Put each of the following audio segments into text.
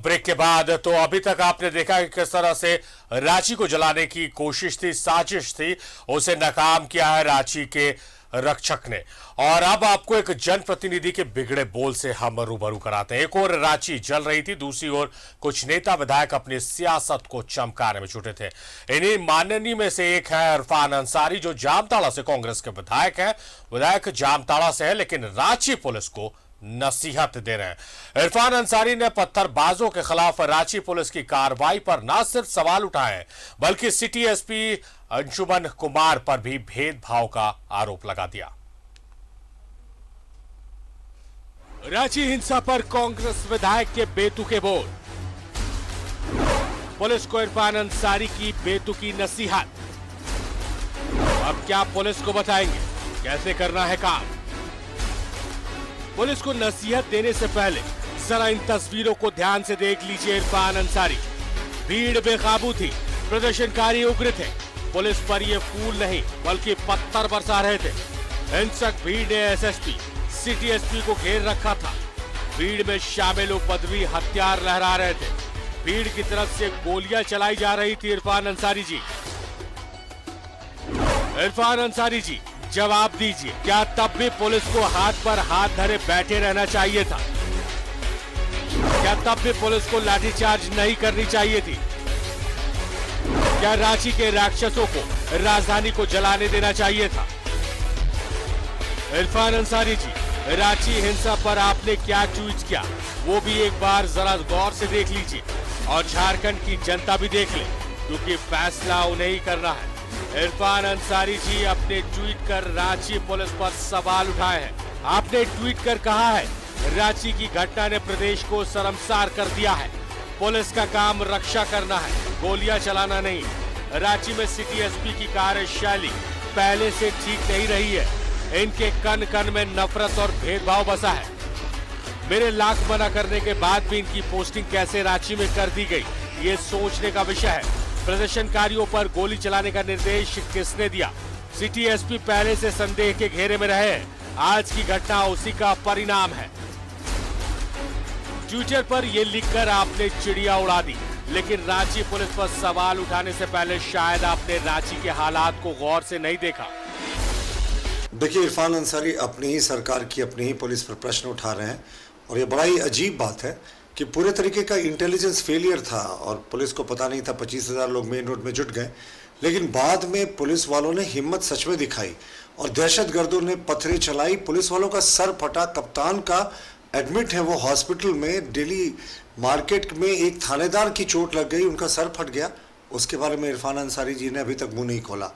Break के बाद तो अभी तक आपने देखा कि किस तरह से रांची को जलाने की कोशिश थी, साजिश थी, उसे नाकाम किया है रांची के रक्षक ने। और अब आपको एक जनप्रतिनिधि के बिगड़े बोल से हम रूबरू कराते हैं। एक और रांची जल रही थी, दूसरी ओर कुछ नेता विधायक अपनी सियासत को चमकाने में जुटे थे। इन्हीं माननीय में से एक है इरफान अंसारी, जो जामताड़ा से कांग्रेस के विधायक है। विधायक जामताड़ा से है, लेकिन रांची पुलिस को नसीहत दे रहे हैं। इरफान अंसारी ने पत्थरबाजों के खिलाफ रांची पुलिस की कार्रवाई पर न सिर्फ सवाल उठाए, बल्कि सिटी एसपी अंशुमन कुमार पर भी भेदभाव का आरोप लगा दिया। रांची हिंसा पर कांग्रेस विधायक के बेतुके बोल, पुलिस को इरफान अंसारी की बेतुकी नसीहत। अब क्या पुलिस को बताएंगे कैसे करना है काम। पुलिस को नसीहत देने से पहले जरा इन तस्वीरों को ध्यान से देख लीजिए। इरफान अंसारी, भीड़ बेकाबू थी, प्रदर्शनकारी उग्र थे, पुलिस पर ये फूल नहीं बल्कि पत्थर बरसा रहे थे। हिंसक भीड़ ने एसएसपी, सिटी एसपी को घेर रखा था। भीड़ में शामिल उपद्रवी हथियार लहरा रहे थे। भीड़ की तरफ से गोलियां चलाई जा रही थी। इरफान अंसारी जी, इरफान अंसारी जी, जवाब दीजिए, क्या तब भी पुलिस को हाथ पर हाथ धरे बैठे रहना चाहिए था? क्या तब भी पुलिस को लाठीचार्ज नहीं करनी चाहिए थी? क्या रांची के राक्षसों को राजधानी को जलाने देना चाहिए था? इरफान अंसारी जी, रांची हिंसा पर आपने क्या ट्वीट किया वो भी एक बार जरा गौर से देख लीजिए, और झारखंड की जनता भी देख ले, क्योंकि फैसला उन्हें ही करना है। इरफान अंसारी जी अपने ट्वीट कर रांची पुलिस पर सवाल उठाए हैं। आपने ट्वीट कर कहा है, रांची की घटना ने प्रदेश को शर्मसार कर दिया है। पुलिस का काम रक्षा करना है, गोलियां चलाना नहीं। रांची में सिटी एसपी की कार्यशैली पहले से ठीक नहीं रही है। इनके कन कन में नफरत और भेदभाव बसा है। मेरे लाख मना करने के बाद भी इनकी पोस्टिंग कैसे रांची में कर दी गई, ये सोचने का विषय है। प्रदर्शनकारियों पर गोली चलाने का निर्देश किसने दिया? सिटी एसपी पहले से संदेह के घेरे में रहे हैं। आज की घटना उसी का परिणाम है। ट्विटर पर यह लिखकर आपने चिड़िया उड़ा दी, लेकिन रांची पुलिस पर सवाल उठाने से पहले शायद आपने रांची के हालात को गौर से नहीं देखा। देखिए, इरफान अंसारी अपनी ही सरकार की, अपनी ही पुलिस पर प्रश्न उठा रहे हैं, और ये बड़ा ही अजीब बात है कि पूरे तरीके का इंटेलिजेंस फेलियर था और पुलिस को पता नहीं था। 25,000 लोग मेन रोड में जुट गए, लेकिन बाद में पुलिस वालों ने हिम्मत सच में दिखाई और दहशतगर्दों ने पत्थरें चलाई। पुलिस वालों का सर फटा, कप्तान का एडमिट है वो हॉस्पिटल में। दिल्ली मार्केट में एक थानेदार की चोट लग गई, उनका सर फट गया। उसके बारे में इरफान अंसारी जी ने अभी तक मुंह नहीं खोला,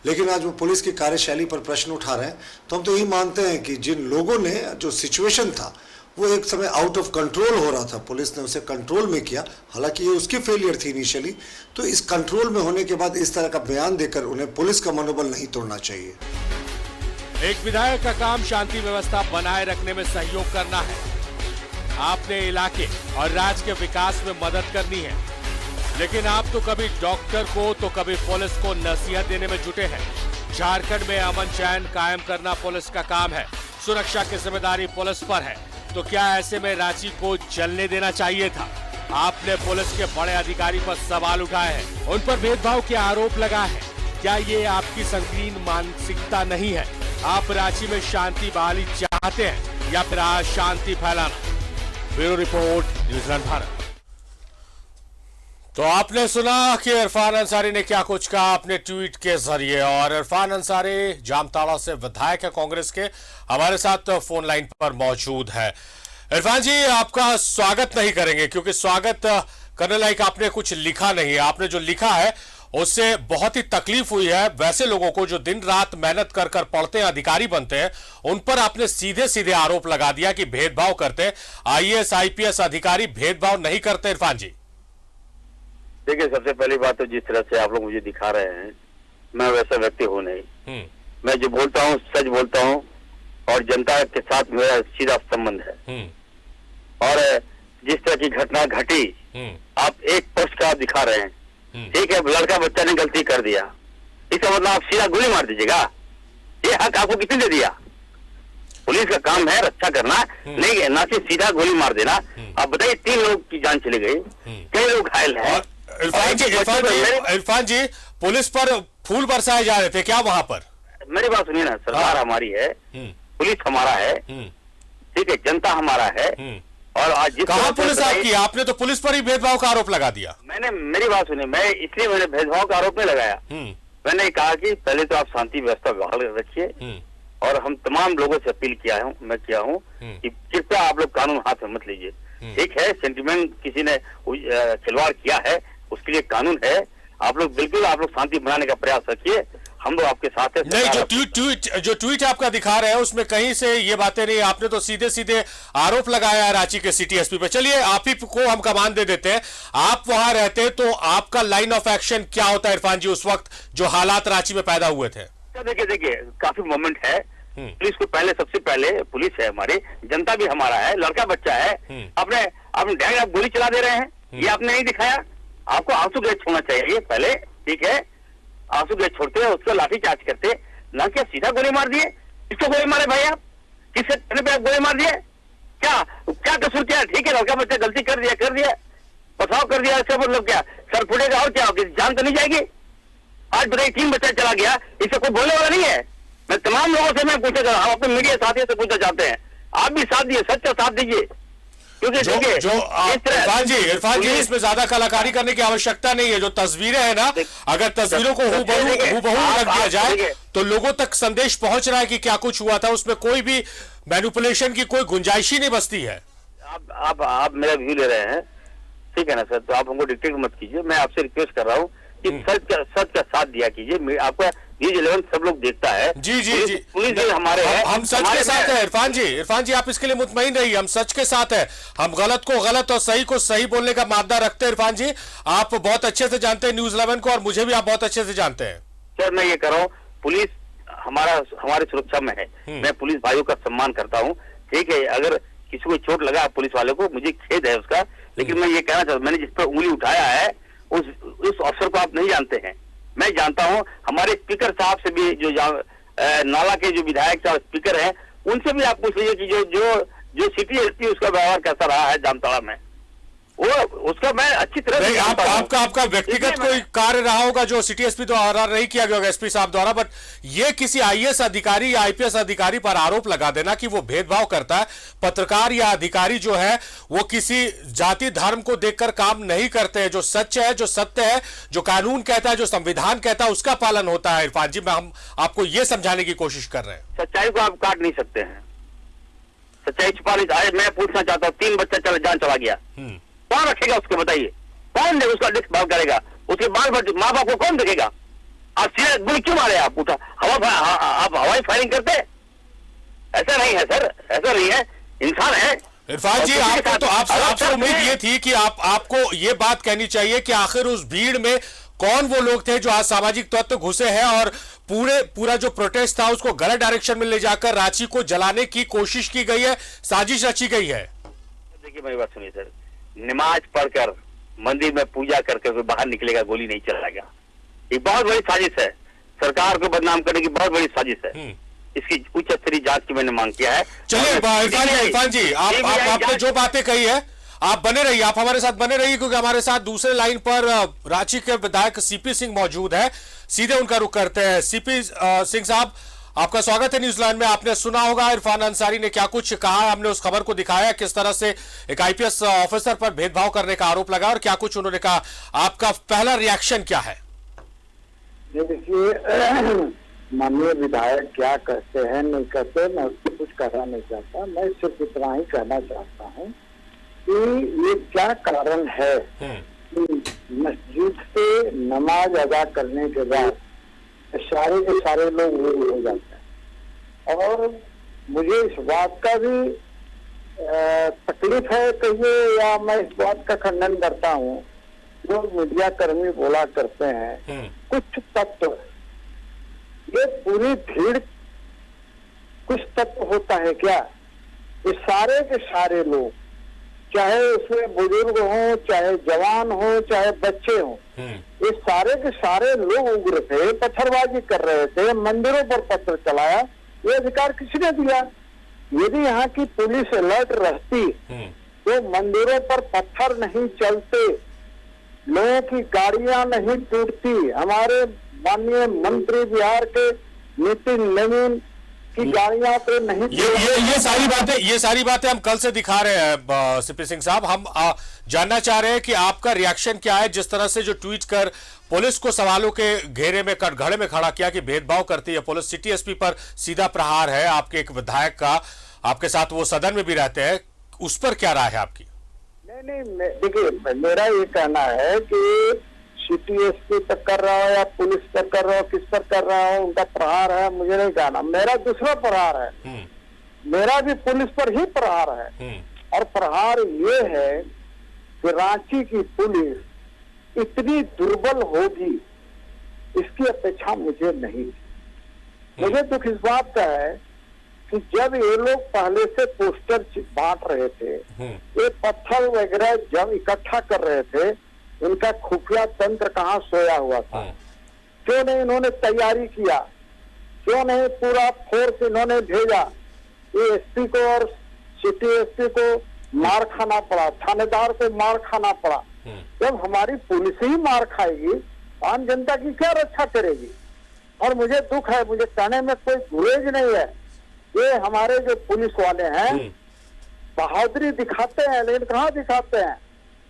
लेकिन आज वो पुलिस की कार्यशैली पर प्रश्न उठा रहे हैं। तो हम तो यही मानते हैं कि जिन लोगों ने, जो सिचुएशन था वो एक समय आउट ऑफ कंट्रोल हो रहा था, पुलिस ने उसे कंट्रोल में किया। हालांकि ये उसकी फेलियर थी इनिशियली, तो इस कंट्रोल में होने के बाद इस तरह का बयान देकर उन्हें पुलिस का मनोबल नहीं तोड़ना चाहिए। एक विधायक का काम शांति व्यवस्था बनाए रखने में सहयोग करना है। आपने इलाके और राज्य के विकास में मदद करनी है, लेकिन आप तो कभी डॉक्टर को तो कभी पुलिस को नसीहत देने में जुटे हैं। झारखंड में अमन चैन कायम करना पुलिस का काम है, सुरक्षा की जिम्मेदारी पुलिस पर है। तो क्या ऐसे में रांची को जलने देना चाहिए था? आपने पुलिस के बड़े अधिकारी पर सवाल उठाए हैं, उन पर भेदभाव के आरोप लगाए हैं। क्या ये आपकी संकीर्ण मानसिकता नहीं है? आप रांची में शांति बहाली चाहते हैं या फिर अशांति फैलाना? Bureau report, New Zealand Bharat. तो आपने सुना कि इरफान अंसारी ने क्या कुछ कहा अपने ट्वीट के जरिए। और इरफान अंसारी जामताड़ा से विधायक है कांग्रेस के, हमारे साथ फोन लाइन पर मौजूद है। इरफान जी, आपका स्वागत नहीं करेंगे क्योंकि स्वागत करने लायक आपने कुछ लिखा नहीं है। आपने जो लिखा है उससे बहुत ही तकलीफ हुई है। वैसे लोगों को जो दिन रात मेहनत कर कर पढ़ते हैं, अधिकारी बनते हैं, उन पर आपने सीधे सीधे आरोप लगा दिया कि भेदभाव करते हैं। आईएएस आईपीएस अधिकारी भेदभाव नहीं करते। इरफान जी, देखिए, सबसे पहली बात तो जिस तरह से आप लोग मुझे दिखा रहे हैं, मैं वैसा व्यक्ति हूँ नहीं। मैं जो बोलता हूँ सच बोलता हूँ, और जनता के साथ मेरा सीधा संबंध है। और जिस तरह की घटना घटी, आप एक पक्ष का दिखा रहे हैं। ठीक है, लड़का बच्चा ने गलती कर दिया, इसका मतलब आप सीधा गोली मार दीजिएगा? ये हक आपको किसने दे दिया? पुलिस का काम है रक्षा करना, नहीं ना कि सीधा गोली मार देना। अब बताइए 3 लोग की जान चली गई, कई लोग घायल हैं। इरफान जी, पुलिस पर फूल बरसाए जा रहे थे क्या वहां पर? मेरी बात सुनिए ना, सरकार हमारी है, पुलिस हमारा है, ठीक है, जनता हमारा है। और आज जिस कहां पुलिस आपकी? आपने तो पुलिस पर ही भेदभाव का आरोप लगा दिया। मेरी बात सुनिए, मैंने भेदभाव का आरोप नहीं लगाया। मैंने कहा कि पहले तो आप शांति व्यवस्था बहाल रखिए, और हम तमाम लोगों से अपील किया हूं कि कृपया आप लोग कानून हाथ में मत लीजिए। ठीक है, सेंटिमेंट किसी ने खिलवाड़ किया है, उसके लिए कानून है। आप लोग शांति बनाने का प्रयास रखिए, हम लोग आपके साथ हैं। नहीं, जो ट्वीट आपका दिखा रहे हैं उसमें कहीं से ये बातें नहीं, आपने तो सीधे सीधे आरोप लगाया है रांची के सिटी एसपी पे। चलिए आप ही को हम कमान दे देते हैं, आप वहां रहते तो आपका लाइन ऑफ एक्शन क्या होता है इरफान जी उस वक्त जो हालात रांची में पैदा हुए थे? देखिए काफी मोमेंट है। पुलिस को सबसे पहले पुलिस है हमारी, जनता भी हमारा है, लड़का बच्चा है। अपने आप गोली चला दे रहे हैं, ये आपने नहीं दिखाया। आपको आंसू गैस छोड़ना चाहिए पहले, ठीक है, आंसू गैस छोड़ते हैं, उसको लाठी चार्ज करते, ना क्या सीधा गोली मार दिए। किसको गोली मारे भाई आप? किससे पे आप गोली मार दिए? क्या कसूर किया? ठीक है, लड़का बच्चा गलती कर दिया, पथराव कर दिया, इसका मतलब क्या सर फुटेगा और क्या होगी? जान तो नहीं जाएगी। आज बताइए 3 बच्चा चला गया, इससे कोई बोलने वाला नहीं है। मैं तमाम लोगों से मैं पूछा, हम अपने मीडिया साथियों से पूछना चाहते हैं, आप भी साथ दिए, सच का साथ दीजिए। क्योंकि इरफान जी इसमें ज्यादा कलाकारी करने की आवश्यकता नहीं है। जो तस्वीरें हैं ना, अगर तस्वीरों को हूबहू रख दिया जाए तो लोगों तक संदेश पहुंच रहा है कि क्या कुछ हुआ था, उसमें कोई भी मैनिपुलेशन की कोई गुंजाइश ही नहीं बचती है। आप मेरा व्यू ले रहे हैं, ठीक है ना सर, तो आप हमको डिक्टेट मत कीजिए। मैं आपसे रिक्वेस्ट कर रहा हूँ कि सच का साथ दिया कीजिए। आपका न्यूज़ 11 सब लोग देखता है। जी पुलिस भी हमारे हैं, हम सच के साथ हैं इरफान जी आप इसके लिए मुतमईन रहिए, हम सच के साथ हैं। हम गलत को गलत और सही को सही बोलने का मादा रखते हैं। इरफान जी आप बहुत अच्छे से जानते हैं न्यूज़ 11 को, और मुझे भी आप बहुत अच्छे से जानते हैं। सर मैं ये कह रहा हूँ, पुलिस हमारी सुरक्षा में है। मैं पुलिस भाइयों का सम्मान करता हूँ, ठीक है। अगर किसी को चोट लगा पुलिस वाले को, मुझे खेद है उसका, लेकिन मैं ये कहना चाहता हूँ, मैंने जिस पर उंगली उठाया है उस अफसर को आप नहीं जानते हैं, मैं जानता हूं। हमारे स्पीकर साहब से भी, जो नाला के जो विधायक साहब स्पीकर हैं, उनसे भी आप पूछ लीजिए कि जो सिटी एसपी उसका व्यवहार कैसा रहा है जामताड़ा में। उसका मैं अच्छी तरह से आपका व्यक्तिगत कोई कार्य रहा होगा जो सिटी एसपी द्वारा नहीं किया गया होगा, एसपी साहब द्वारा, बट ये किसी आईएएस अधिकारी या आईपीएस अधिकारी पर आरोप लगा देना कि वो भेदभाव करता है। पत्रकार या अधिकारी जो है वो किसी जाति धर्म को देखकर काम नहीं करते हैं। जो सच है, जो सत्य है, जो कानून कहता है, जो संविधान कहता है, उसका पालन होता है। इरफान जी हम आपको ये समझाने की कोशिश कर रहे हैं। सच्चाई को आप काट नहीं सकते हैं, सच्चाई छुपा नहीं। मैं पूछना चाहता हूँ, 3 बच्चा जान चला गया, कौन रखेगा उसको? बताइए, कौन दे उसका देखभाल करेगा? उसके माँ बाप को कौन देखेगा? आप सीधा गोली क्यों मारे? आप हवाई फायरिंग करते? ऐसा नहीं है सर, ऐसा नहीं है, इंसान है। इरफान जी आपको तो आपसे उम्मीद ये थी कि आपको ये बात कहनी चाहिए कि आखिर उस भीड़ में कौन वो लोग थे जो आज सामाजिक तत्व घुसे हैं और पूरा जो प्रोटेस्ट था उसको गलत डायरेक्शन में ले जाकर रांची को जलाने की कोशिश की गई है, साजिश रची गई है। देखिए मेरी बात सुनिए सर, नमाज पढ़कर मंदिर में पूजा करके कोई बाहर निकलेगा, गोली नहीं चलाएगा। ये बहुत बड़ी साजिश है, सरकार को बदनाम करने की बहुत बड़ी साजिश है। इसकी उच्च स्तरीय जांच की मैंने मांग किया है। चलिए इरफान जी आपने जो बातें कही है आप बने रहिए, आप हमारे साथ बने रहिए, क्योंकि हमारे साथ दूसरे लाइन पर रांची के विधायक सीपी सिंह मौजूद है। सीधे उनका रुख करते हैं। सीपी सिंह साहब आपका स्वागत है न्यूज़ 11 में। आपने सुना होगा इरफान अंसारी ने क्या कुछ कहा, हमने उस खबर को दिखाया किस तरह से एक आईपीएस ऑफिसर पर भेदभाव करने का आरोप लगा और क्या कुछ उन्होंने कहा। आपका पहला रिएक्शन क्या है? देखिए माननीय विधायक क्या कहते हैं नहीं कहते, मैं उसको कुछ कहना नहीं चाहता। मैं सिर्फ इतना ही कहना चाहता हूँ कि ये क्या कारण है कि मस्जिद से नमाज अदा करने के बाद सारे के सारे लोग हो जाते हैं। और मुझे इस बात का भी तकलीफ है कहिए, या मैं इस बात का खंडन करता हूँ जो मीडिया कर्मी बोला करते हैं कुछ तत्व, ये पूरी भीड़ कुछ तत्व होता है क्या? ये सारे के सारे लोग, चाहे उसमें बुजुर्ग हो, चाहे जवान हो, चाहे बच्चे हो, ये सारे के सारे लोग उग्र थे, पत्थरबाजी कर रहे थे, मंदिरों पर पत्थर चलाया। ये अधिकार किसने दिया? यदि यहाँ की पुलिस अलर्ट रहती तो मंदिरों पर पत्थर नहीं चलते, लोगों की गाड़ियां नहीं टूटती, हमारे माननीय मंत्री बिहार के नितिन नवीन की गाड़ियां तो नहीं। ये सारी बातें हम कल से दिखा रहे हैं सीपी सिंह साहब। हम जानना चाह रहे हैं कि आपका रिएक्शन क्या है जिस तरह से जो ट्वीट कर पुलिस को सवालों के घेरे में कटघरे में खड़ा किया कि भेदभाव करती है पुलिस, सिटी एसपी पर सीधा प्रहार है आपके एक विधायक का, आपके साथ वो सदन में भी रहते हैं, उस पर क्या राय है आपकी? नहीं, देखिए मेरा ये कहना है कि सिटी एसपी पर कर रहा हो या पुलिस पर कर रहा हो, किस पर कर रहा हो, उनका प्रहार है, मुझे नहीं कहना। मेरा दूसरा प्रहार है, मेरा भी पुलिस पर ही प्रहार है। और प्रहार ये है कि रांची की पुलिस इतनी दुर्बल होगी इसकी अपेक्षा मुझे नहीं थी। मुझे दुख इस बात का है कि जब ये लोग पहले से पोस्टर बांट रहे थे, ये पत्थर वगैरह जब इकट्ठा कर रहे थे, इनका खुफिया तंत्र कहाँ सोया हुआ था? क्यों नहीं इन्होंने तैयारी किया? क्यों नहीं पूरा फोर्स इन्होंने भेजा? ये एसपी को और सिटी एसपी को मार खाना पड़ा, थानेदार को मार खाना पड़ा। जब हमारी पुलिस ही मार खाएगी, आम जनता की क्या रक्षा करेगी? और मुझे दुख है, मुझे कहने में कोई गुरेज नहीं है, ये हमारे जो पुलिस वाले हैं बहादुरी दिखाते हैं, लेकिन कहाँ दिखाते हैं?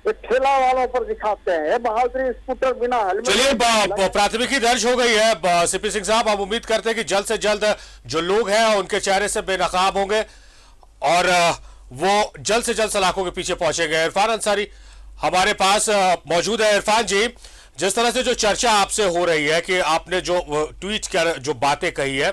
ये ठेला वालों पर दिखाते हैं। ये बहादुरी स्कूटर बिना हेलमेट। चलिए, प्राथमिकी दर्ज हो गई है सीपी सिंह साहब। हम उम्मीद करते हैं कि जल्द से जल्द जो लोग हैं उनके चेहरे से बेनकाब होंगे और वो जल्द से जल्द सलाखों के पीछे पहुंचेंगे। इरफान अंसारी हमारे पास मौजूद है। इरफान जी, जिस तरह से जो चर्चा आपसे हो रही है कि आपने जो ट्वीट कर जो बातें कही है,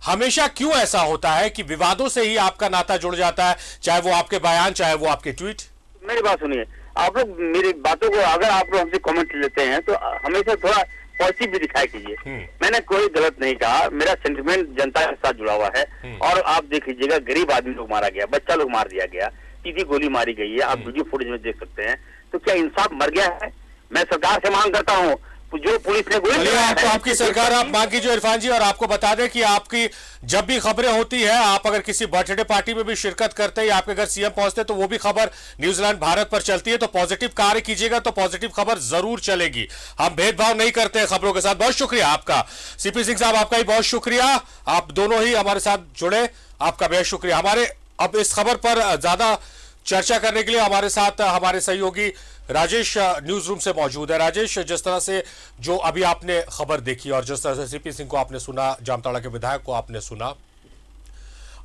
हमेशा क्यों ऐसा होता है कि विवादों से ही आपका नाता जुड़ जाता है, चाहे वो आपके बयान, चाहे वो आपके ट्वीट? मेरी बात सुनिए, आप लोग मेरी बातों को अगर आप लोग हमसे कमेंट लेते हैं तो हमेशा थोड़ा पॉजिटिव भी दिखाया कीजिए। मैंने कोई गलत नहीं कहा, मेरा सेंटिमेंट जनता के साथ जुड़ा हुआ है। और आप देख लीजिएगा, गरीब आदमी लोग मारा गया, बच्चा लोग मार दिया गया, सीधी गोली मारी गई है, आप वीडियो फुटेज में देख सकते हैं। तो क्या इंसाफ मर गया है? मैं सरकार से मांग करता हूँ, जो पुलिस ने गोली आपकी सरकार आप मांग कीजिए इरफान जी। और आपको बता दें कि आपकी जब भी खबरें होती है, आप अगर किसी बर्थडे पार्टी में भी शिरकत करते हैं या आपके घर सीएम पहुंचते हैं, तो वो भी खबर न्यूजीलैंड भारत पर चलती है। तो पॉजिटिव कार्य कीजिएगा तो पॉजिटिव खबर जरूर चलेगी। हम भेदभाव नहीं करते हैं खबरों के साथ। बहुत शुक्रिया आपका सीपी सिंह साहब, आपका ही बहुत शुक्रिया। आप दोनों ही हमारे साथ जुड़े, आपका बेहद शुक्रिया। हमारे अब इस खबर पर ज्यादा चर्चा करने के लिए हमारे साथ हमारे सहयोगी राजेश न्यूज रूम से मौजूद है। राजेश, जिस तरह से जो अभी आपने खबर देखी और जिस तरह से सीपी सिंह को आपने सुना, जामताड़ा के विधायक को आपने सुना,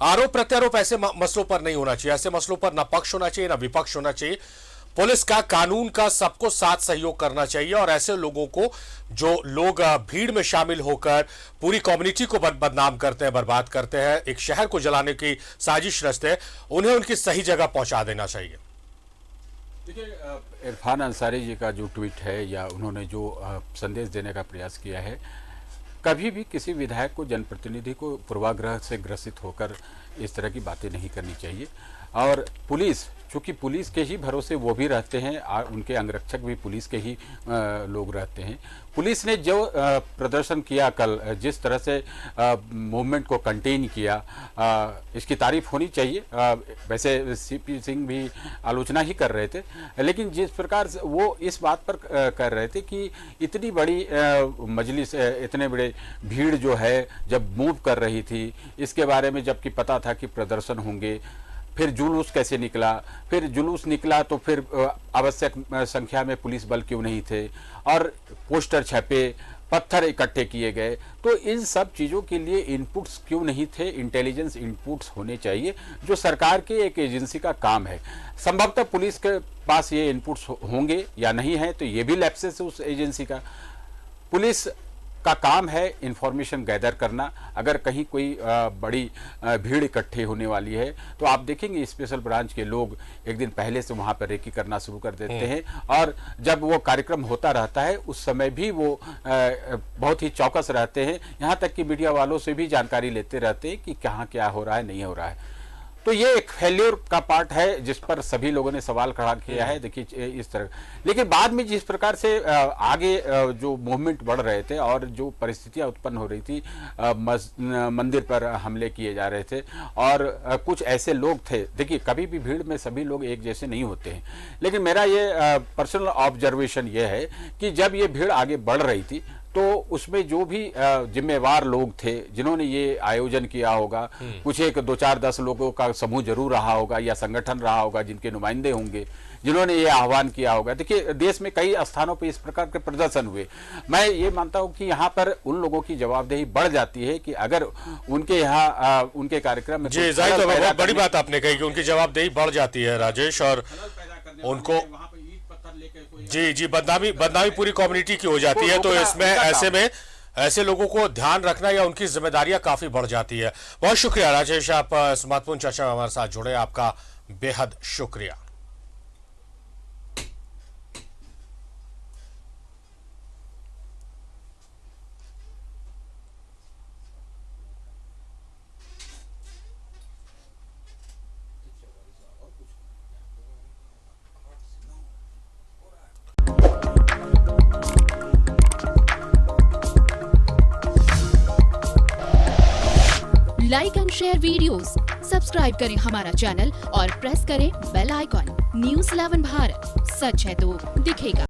आरोप प्रत्यारोप ऐसे मसलों पर नहीं होना चाहिए। ऐसे मसलों पर ना पक्ष होना चाहिए ना विपक्ष होना चाहिए। पुलिस का, कानून का सबको साथ सहयोग करना चाहिए और ऐसे लोगों को जो लोग भीड़ में शामिल होकर पूरी कम्युनिटी को बदनाम करते हैं, बर्बाद करते हैं, एक शहर को जलाने की साजिश रचते हैं, उन्हें उनकी सही जगह पहुंचा देना चाहिए। देखिए, इरफान अंसारी जी का जो ट्वीट है या उन्होंने जो संदेश देने का प्रयास किया है, कभी भी किसी विधायक को, जनप्रतिनिधि को पूर्वाग्रह से ग्रसित होकर इस तरह की बातें नहीं करनी चाहिए। और पुलिस, चूँकि पुलिस के ही भरोसे वो भी रहते हैं, उनके अंगरक्षक भी पुलिस के ही लोग रहते हैं। पुलिस ने जो प्रदर्शन किया कल, जिस तरह से मूवमेंट को कंटेन किया, इसकी तारीफ होनी चाहिए। वैसे सीपी सिंह भी आलोचना ही कर रहे थे, लेकिन जिस प्रकार से वो इस बात पर कर रहे थे कि इतनी बड़ी मजलिस, इतने बड़े भीड़ जो है जब मूव कर रही थी, इसके बारे में जबकि पता था कि प्रदर्शन होंगे, फिर जुलूस कैसे निकला, फिर जुलूस निकला तो फिर आवश्यक संख्या में पुलिस बल क्यों नहीं थे, और पोस्टर छपे, पत्थर इकट्ठे किए गए, तो इन सब चीज़ों के लिए इनपुट्स क्यों नहीं थे? इंटेलिजेंस इनपुट्स होने चाहिए, जो सरकार के एक एजेंसी का काम है। संभवतः पुलिस के पास ये इनपुट्स होंगे या नहीं है, तो ये भी लैप्सेस है उस एजेंसी का। पुलिस का काम है इंफॉर्मेशन गैदर करना। अगर कहीं कोई बड़ी भीड़ इकट्ठे होने वाली है तो आप देखेंगे स्पेशल ब्रांच के लोग एक दिन पहले से वहां पर रेकी करना शुरू कर देते हैं, और जब वो कार्यक्रम होता रहता है उस समय भी वो बहुत ही चौकस रहते हैं। यहाँ तक कि मीडिया वालों से भी जानकारी लेते रहते हैं कि कहाँ क्या हो रहा है, नहीं हो रहा है। तो ये एक फेल्योर का पार्ट है जिस पर सभी लोगों ने सवाल खड़ा किया है। देखिए इस तरह, लेकिन बाद में जिस प्रकार से आगे जो मूवमेंट बढ़ रहे थे और जो परिस्थितियां उत्पन्न हो रही थी, मंदिर पर हमले किए जा रहे थे और कुछ ऐसे लोग थे, देखिए कभी भी भीड़ में सभी लोग एक जैसे नहीं होते हैं, लेकिन मेरा ये पर्सनल ऑब्जर्वेशन ये है कि जब ये भीड़ आगे बढ़ रही थी तो उसमें जो भी जिम्मेवार लोग थे जिन्होंने ये आयोजन किया होगा, कुछ एक 2, 4, 10 लोगों का समूह जरूर रहा होगा या संगठन रहा होगा जिनके नुमाइंदे होंगे जिन्होंने ये आह्वान किया होगा। देखिए देश में कई स्थानों पर इस प्रकार के प्रदर्शन हुए। मैं ये मानता हूं कि यहाँ पर उन लोगों की जवाबदेही बढ़ जाती है कि अगर उनके यहाँ उनके कार्यक्रम में जी जाहिर तो बहुत बड़ी बात आपने कही कि उनकी जवाबदेही बढ़ जाती है राजेश, और उनको जी बदनामी पूरी कम्युनिटी की हो जाती है। तो इसमें ऐसे में ऐसे लोगों को ध्यान रखना या उनकी जिम्मेदारियां काफी बढ़ जाती है। बहुत शुक्रिया राजेश, आप इस महत्वपूर्ण चर्चा में हमारे साथ जुड़े, आपका बेहद शुक्रिया। Like and share videos, subscribe करें हमारा चैनल और प्रेस करें बेल आइकॉन। News 11 भारत, सच है तो दिखेगा।